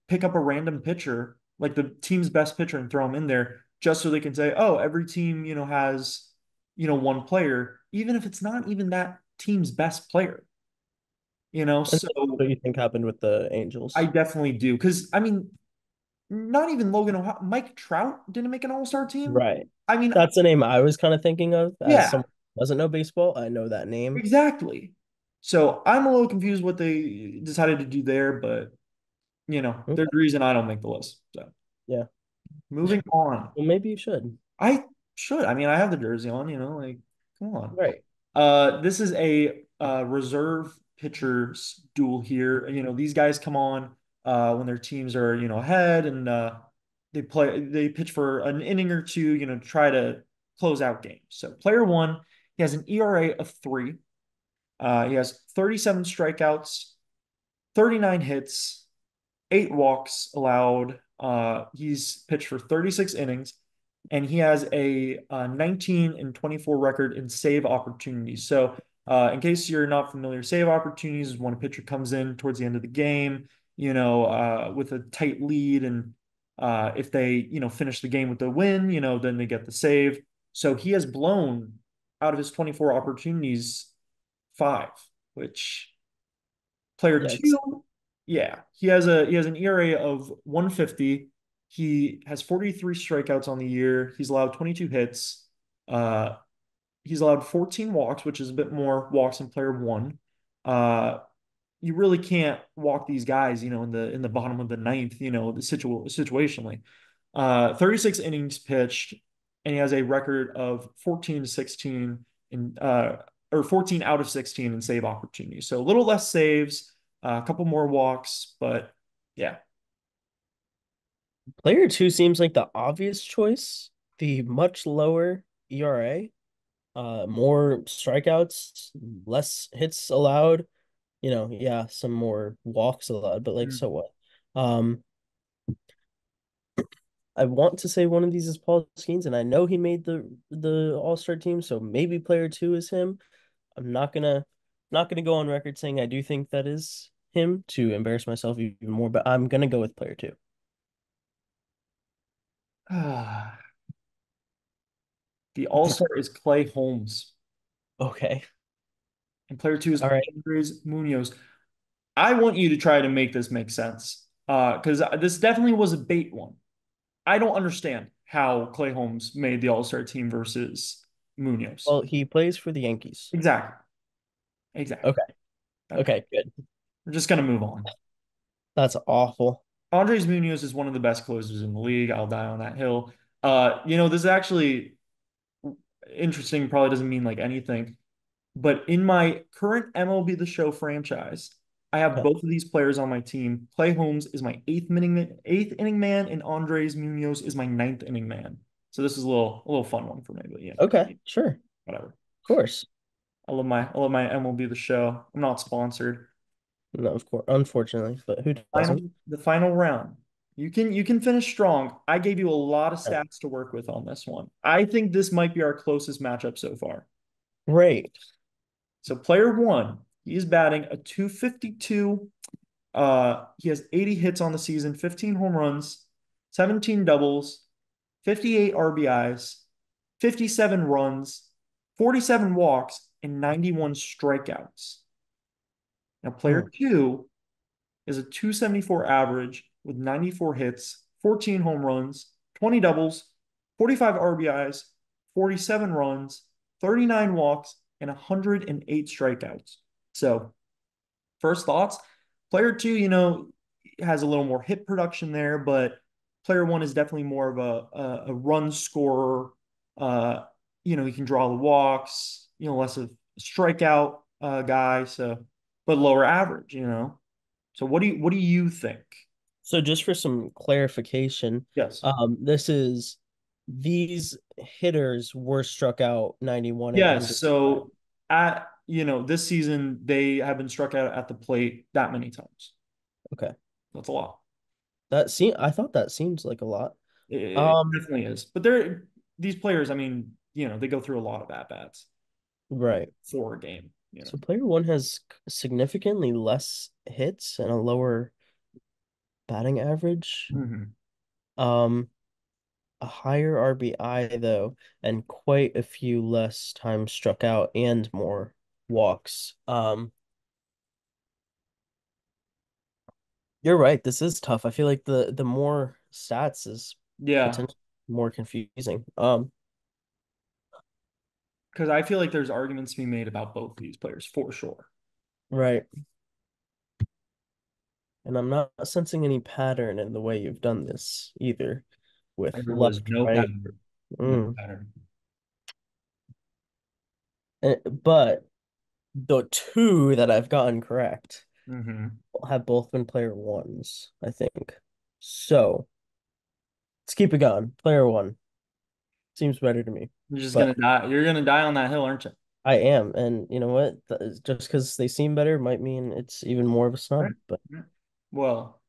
pick up a random pitcher, like the team's best pitcher, and throw him in there just so they can say, oh, every team, has, one player, even if it's not even that team's best player, And so what do you think happened with the I Angels? definitely do. Because I mean, not even Logan O'Hara, Mike Trout didn't make an all-star team. Right. I mean, That's the name I was kind of thinking of as yeah, someone who doesn't know baseball. I know that name. exactly. So I'm a little confused what they decided to do there, but there's Okay. a reason I don't make the list. So Yeah. moving on. Well, maybe you should. I should. I mean, I have the jersey on, like, come on. Right. This is a reserve pitchers duel here. These guys come on when their teams are, ahead, and they pitch for an inning or two, to try to close out games. So player one, he has an ERA of 3. He has 37 strikeouts, 39 hits, 8 walks allowed. He's pitched for 36 innings, and he has a 19 and 24 record in save opportunities. So, in case you're not familiar, save opportunities is when a pitcher comes in towards the end of the game, with a tight lead, and if they, finish the game with the win, then they get the save. So he has blown out of his 24 opportunities 5, which player Yikes. 2, yeah, he has an ERA of 150. He has 43 strikeouts on the year. He's allowed 22 hits. Uh, he's allowed 14 walks, which is a bit more walks than player one. Uh, you really can't walk these guys, in the bottom of the ninth, situationally. 36 innings pitched, and he has a record of 14 to 16 in or 14 out of 16 in save opportunities. So a little less saves, a couple more walks, but yeah. Player two seems like the obvious choice. The much lower ERA, more strikeouts, less hits allowed. Yeah, some more walks allowed, but like, so what? Um, I want to say one of these is Paul Skeens, and I know he made the All-Star team, so maybe player two is him. I'm not gonna go on record saying I do think that is him to embarrass myself even more, but I'm gonna go with player two. The all-star is Clay Holmes, Okay. and player two is All right. Andres Munoz. I want you to try to make this make sense, because this definitely was a bait one. I don't understand how Clay Holmes made the all-star team versus Munoz. Well, he plays for the Yankees. Exactly. Exactly. Okay. Okay. Okay, good. We're just gonna move on. That's awful. Andres Munoz is one of the best closers in the league. I'll die on that hill. This is actually interesting, probably doesn't mean like anything. But in my current MLB The Show franchise, I have Okay. both of these players on my team. Clay Holmes is my eighth inning man, and Andres Munoz is my ninth inning man. So this is a little fun one for me, but yeah, Okay, sure. whatever. Of course. I love my MLB The Show. I'm not sponsored. No, of course. Unfortunately, but who doesn't? The final round. You can finish strong. I gave you a lot of All right. stats to work with on this one. I think this might be our closest matchup so far. Great. So player one, he is batting a 252. He has 80 hits on the season, 15 home runs, 17 doubles, 58 RBIs, 57 runs, 47 walks, and 91 strikeouts. Now, player Hmm. two is a 274 average with 94 hits, 14 home runs, 20 doubles, 45 RBIs, 47 runs, 39 walks, and 108 strikeouts. So, first thoughts, player two, has a little more hit production there, but player one is definitely more of a run scorer. He can draw the walks, less of a strikeout guy, so but lower average. So what do you think? So just for some clarification, Yes. this is these hitters were struck out 91 and Yes. under. So at this season they have been struck out at the plate that many times. Okay. That's a lot. I thought that seems like a lot. It Um, definitely is. But they're these players, I mean, they go through a lot of at bats Right. for a game. So player one has significantly less hits and a lower batting average. Mm-hmm. A higher RBI though, and quite a few less times struck out and more walks. You're right. This is tough. I feel like the more stats is Yeah, potentially more confusing. because I feel like there's arguments to be made about both of these players for sure. Right. And I'm not sensing any pattern in the way you've done this either with There was left, no right. pattern. No Mm. pattern. But the two that I've gotten correct Mm-hmm. have both been player ones, I think. So let's keep it going. Player one seems better to me. You're just But gonna die. You're gonna die on that hill, aren't you? I am, and you know what? Just because they seem better might mean it's even more of a Right. snub. But Yeah. Well,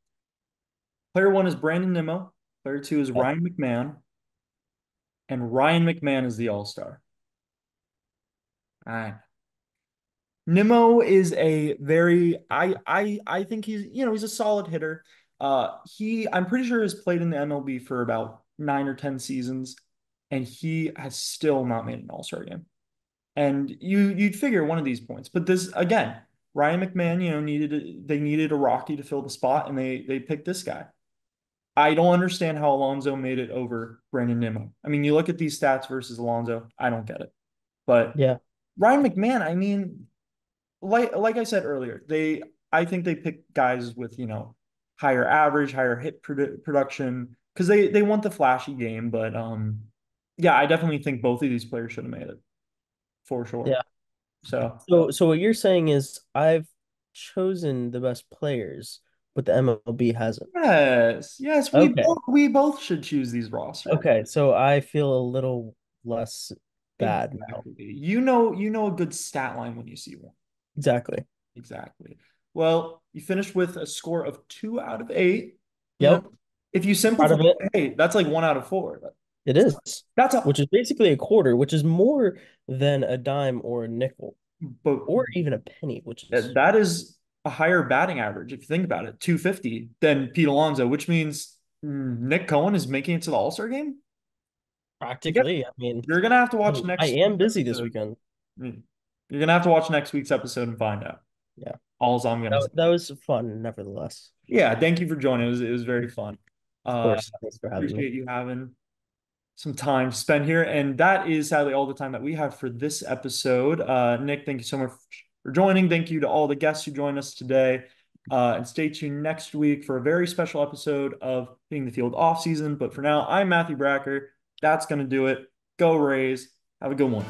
player one is Brandon Nimmo. Player two is yeah, Ryan McMahon, and Ryan McMahon is the All-Star. All right. Nimmo is a very I think he's a solid hitter. I'm pretty sure has played in the MLB for about 9 or 10 seasons, and he has still not made an All-Star game. And you'd figure one of these points, but this again, Ryan McMahon, they needed a Rocky to fill the spot, and they picked this guy. I don't understand how Alonso made it over Brandon Nimmo. I mean, you look at these stats versus Alonso, I don't get it. But yeah, Ryan McMahon, I mean, like I said earlier, I think they pick guys with higher average, higher hit production because they want the flashy game. But yeah, I definitely think both of these players should have made it for sure. yeah. So So what you're saying is I've chosen the best players, but the MLB hasn't. yes, we Okay. both should choose these rosters. Okay, so I feel a little less bad now. Exactly. You know a good stat line when you see one. Exactly. Exactly. Well, you finished with a score of 2 out of 8. You know, Yep. if you Out simplify, of it, hey, that's like 1 out of 4. it is, That's a which is basically a quarter, which is more than a dime or a nickel, but or even a penny, which is that is a higher batting average if you think about it, 250 than Pete Alonso, which means Nick Cohen is making it to the All-Star game. You get, practically. I mean, you're gonna have to watch I next am week's busy this episode. weekend. You're gonna have to watch next week's episode and find out. Yeah, All's I'm gonna say. that was fun, nevertheless. Yeah, thank you for joining. It was very fun. Of Uh, course, thanks for having me. appreciate you having some time spent here. And that is sadly all the time that we have for this episode. Nick, thank you so much for joining. Thank you to all the guests who joined us today. And stay tuned next week for a very special episode of Hitting the Field off season. But for now, I'm Matthew Bracker. That's going to do it. Go Rays. Have a good one.